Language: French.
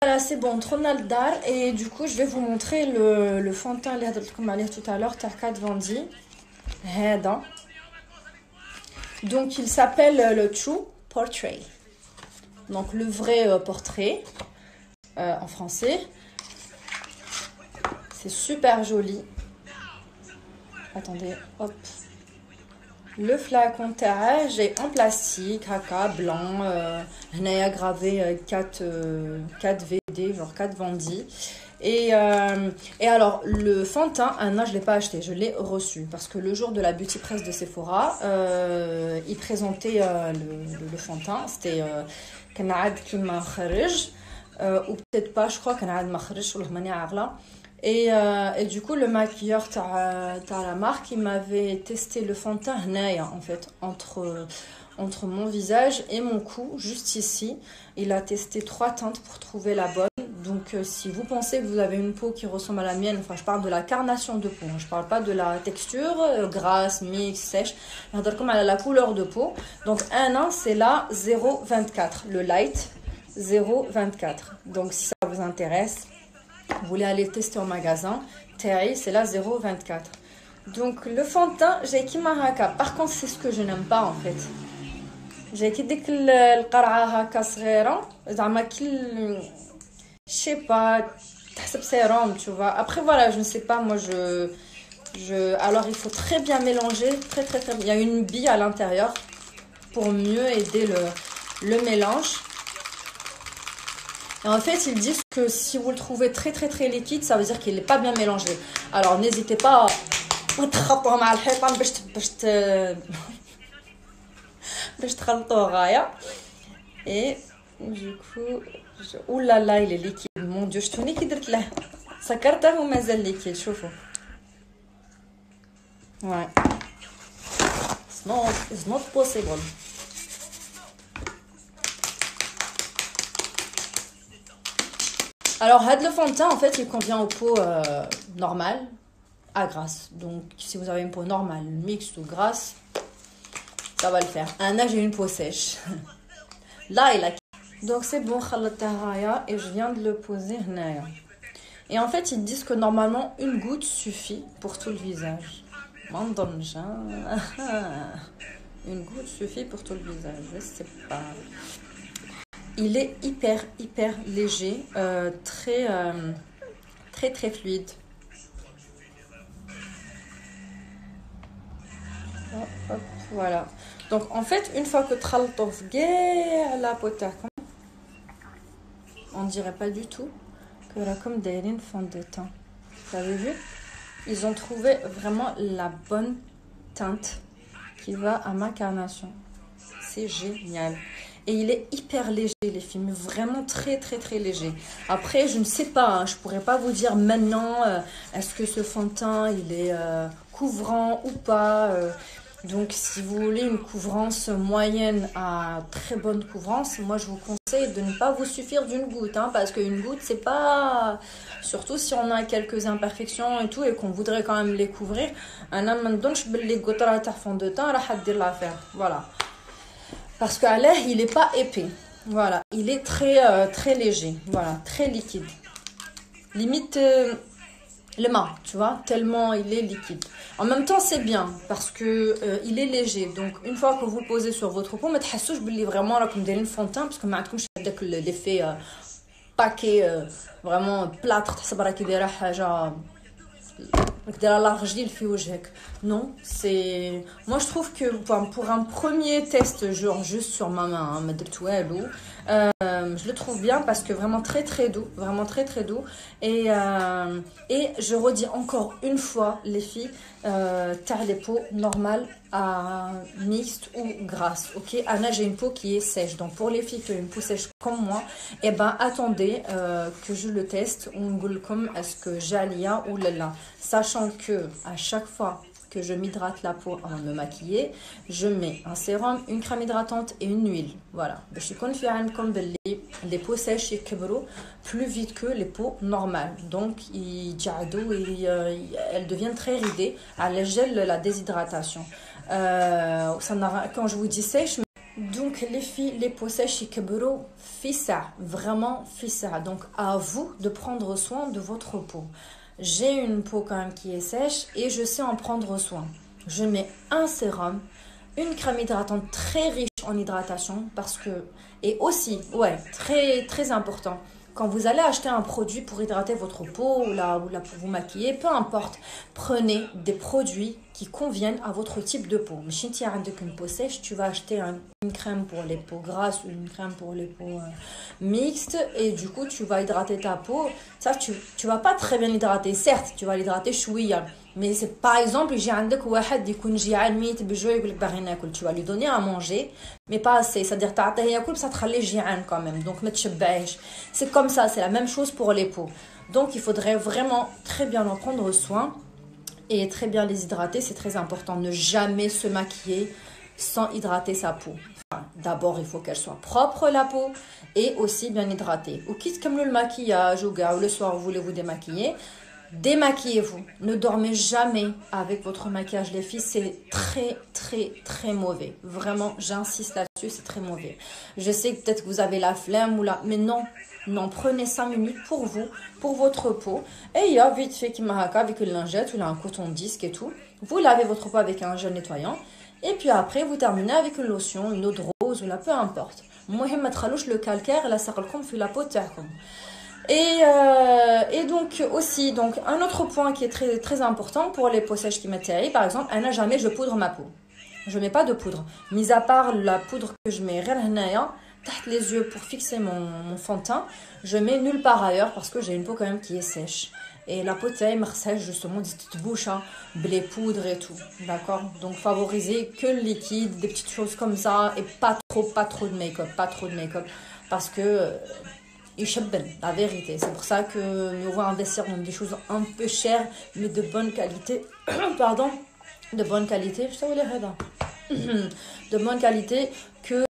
Voilà, c'est bon, on a le dar et du coup, je vais vous montrer le fond de teint comme allait tout à l'heure, Tarkat Vandi. Donc, il s'appelle le True Portrait. Donc, le vrai portrait en français. C'est super joli. Attendez, hop. Le flacon est en plastique, haka, blanc. Il a gravé 4 VD, genre 4 vendis. Et alors, le fond de teint, je ne l'ai pas acheté, je l'ai reçu. Parce que le jour de la Beauty Press de Sephora, il présentait le fond de teint. C'était Kanad qui m'a ou peut-être pas, je crois Kanad m'a ou le manière là. Et du coup, le maquilleur de la marque, il m'avait testé le fond de teint en fait, entre mon visage et mon cou, juste ici. Il a testé 3 teintes pour trouver la bonne. Donc, si vous pensez que vous avez une peau qui ressemble à la mienne, enfin, je parle de la carnation de peau, je parle pas de la texture, grasse, mixte, sèche. Je parle comme la couleur de peau. Donc, c'est la 0,24, le light 0,24. Donc, si ça vous intéresse, vous voulez aller tester en magasin, c'est la 0,24. Donc, le fond de teint, j'ai qui maraka. Par contre, c'est ce que je n'aime pas en fait. J'ai qui dit que le qaraha haka صغيرة زعما كل je sais pas تحسب sérum, tu vois. Après voilà, je ne sais pas, moi alors il faut très bien mélanger, très. Il y a une bille à l'intérieur pour mieux aider le mélange. Et en fait, ils disent que si vous le trouvez très liquide, ça veut dire qu'il n'est pas bien mélangé. Alors n'hésitez pas à et du coup, ouh là là, il est liquide. Mon Dieu, je tourne qui dit là. Ça carte ou mazal liquide, شوفوا. Ouais. It's not possible. Alors, le fond de teint, en fait, il convient aux peaux normales à grasse. Donc, si vous avez une peau normale, mixte ou grasse, ça va le faire. J'ai une peau sèche. Là, il a... Donc, c'est bon, et je viens de le poser. Et en fait, ils disent que normalement, une goutte suffit pour tout le visage. Une goutte suffit pour tout le visage. Je sais pas. Il est hyper léger, très fluide. Hop, voilà. Donc en fait, une fois que traltof la pota, on dirait pas du tout que là comme des fond de teint. Vous avez vu? Ils ont trouvé vraiment la bonne teinte qui va à ma carnation. C'est génial. Et il est hyper léger, les filles, mais vraiment très léger. Après, je ne sais pas, hein, je pourrais pas vous dire maintenant, est-ce que ce fond de teint, il est couvrant ou pas. Donc, si vous voulez une couvrance moyenne à très bonne couvrance, moi, je vous conseille de ne pas vous suffire d'une goutte, hein, parce qu'une goutte, c'est pas... Surtout si on a quelques imperfections et tout, et qu'on voudrait quand même les couvrir. Un homme donne les gouttes à fond de teint, là, dire l'affaire. Voilà. Parce qu'à l'air, il n'est pas épais. Voilà, il est très léger. Voilà, très liquide. Limite le main, tu vois, tellement il est liquide. En même temps, c'est bien parce que il est léger. Donc, une fois que vous le posez sur votre peau, mais je vous vraiment là comme des fond de teint parce que maintenant, je l'effet paquet, vraiment plâtre. Non, c'est... Moi, je trouve que pour un premier test, genre juste sur ma main, je le trouve bien parce que vraiment très doux. Vraiment très doux. Et je redis encore une fois, les filles, t'as les peaux normales à mixte ou grasse. Ok, Anna, j'ai une peau qui est sèche. Donc, pour les filles qui ont une peau sèche comme moi, eh ben, attendez que je le teste. On goûte comme est-ce que j'alia ou là. Sachant que à chaque fois que je m'hydrate la peau avant de me maquiller, je mets un sérum, une crème hydratante et une huile. Voilà. Je suis confiante comme les peaux sèches et plus vite que les peaux normales. Donc, elles deviennent très ridées à la gel la déshydratation. Quand je vous dis sèche, Donc les filles, les peaux sèches, vraiment fissa. Donc à vous de prendre soin de votre peau. J'ai une peau quand même qui est sèche et je sais en prendre soin. Je mets un sérum, une crème hydratante très riche en hydratation parce que, et aussi, ouais, très très important, quand vous allez acheter un produit pour hydrater votre peau ou pour vous maquiller, peu importe, prenez des produits qui conviennent à votre type de peau. Mais si tu as une peau sèche, tu vas acheter une crème pour les peaux grasses ou une crème pour les peaux mixtes et du coup tu vas hydrater ta peau. Ça, tu vas pas très bien l'hydrater. Certes, tu vas l'hydrater chouïa. Mais c'est par exemple, tu vas lui donner à manger, mais pas assez. C'est-à-dire, ça te rend quand même. Donc, c'est comme ça, c'est la même chose pour les peaux. Donc, il faudrait vraiment très bien en prendre soin et très bien les hydrater. C'est très important. Ne jamais se maquiller sans hydrater sa peau. Enfin, d'abord, il faut qu'elle soit propre, la peau, et aussi bien hydratée. Ou quitte comme le maquillage, ou le soir, vous voulez vous démaquiller. Démaquillez-vous. Ne dormez jamais avec votre maquillage, les filles. C'est très, très, très mauvais. Vraiment, j'insiste là-dessus, c'est très mauvais. Je sais que peut-être que vous avez la flemme ou la... Mais non, non, prenez 5 minutes pour vous, pour votre peau. Et il y a vite fait avec une lingette ou là, un coton-disque et tout. Vous lavez votre peau avec un gel nettoyant. Et puis après, vous terminez avec une lotion, une eau de rose ou là, peu importe. Moi, je vais le calcaire, la saralcom, puis la peau de et donc aussi, donc un autre point qui est très, très important pour les peaux sèches qui m'attirent, par exemple, jamais je poudre ma peau. Je mets pas de poudre. Mis à part la poudre que je mets les yeux pour fixer mon fond de teint, je mets nulle part ailleurs parce que j'ai une peau quand même qui est sèche. Et la peau de taille sèche justement des petites bouches, les poudres et tout. D'accord? Donc favoriser que le liquide, des petites choses comme ça et pas trop de make-up. Pas trop de make-up parce que... la vérité. C'est pour ça que nous devons investir dans des choses un peu chères, mais de bonne qualité. Pardon, de bonne qualité. Je sais où les de bonne qualité que